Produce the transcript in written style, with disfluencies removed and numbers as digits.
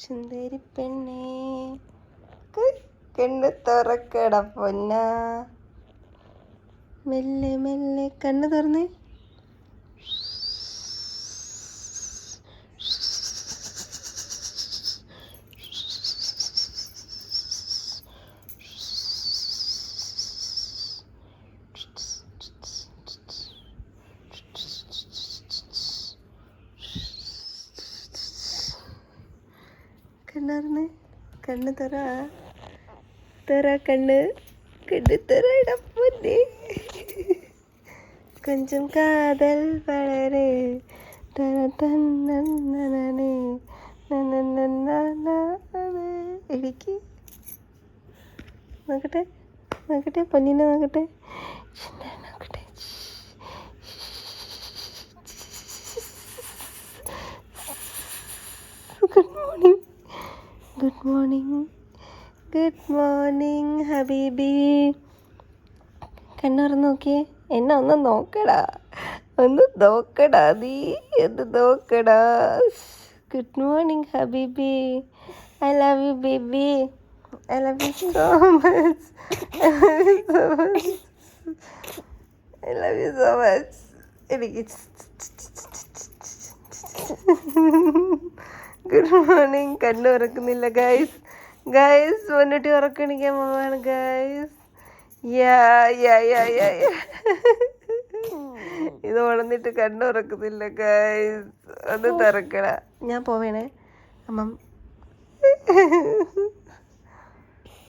സുന്ദരി പെണ്ണേ കണ്ണ് തുറക്കട പൊന്ന. മെല്ലെ മെല്ലെ കണ്ണ് തുറന്നേ. കണ്ണാർന്ന് കണ്ണ് തുറ തുറ കണ്ണ് കണ്ണ് തുറയുടെ പൊന്നെ. കൊഞ്ചം കാതൽ വളരെ എനിക്ക് നോക്കട്ടെ നോക്കട്ടെ പൊന്നിനെ നോക്കട്ടെ നോക്കട്ടെ. Good morning good morning good morning ഹബീബി. കണ്ണുറന്ന് നോക്കിയേ. എന്നെ ഒന്ന് നോക്കടാ, ഒന്ന് നോക്കടാ, നീ ഒന്ന് നോക്കടാ. ഗുഡ് മോർണിംഗ് ഹബീബി. I love you baby. I love you so much. I love you so much. എനിക്ക് ഗുഡ് മോർണിംഗ്. കണ്ണ് ഉറക്കുന്നില്ല ഗൈസ്. ഗൈസ് മുന്നിട്ട് ഉറക്കണിക്കാൻ പോവാണ് ഗൈസ്. ഇത് ഉണർന്നിട്ട് കണ്ണ് ഉറക്കുന്നില്ല ഗൈസ്. ഒന്ന് തുറക്കട. ഞാൻ പോവേണേ അമ്മ.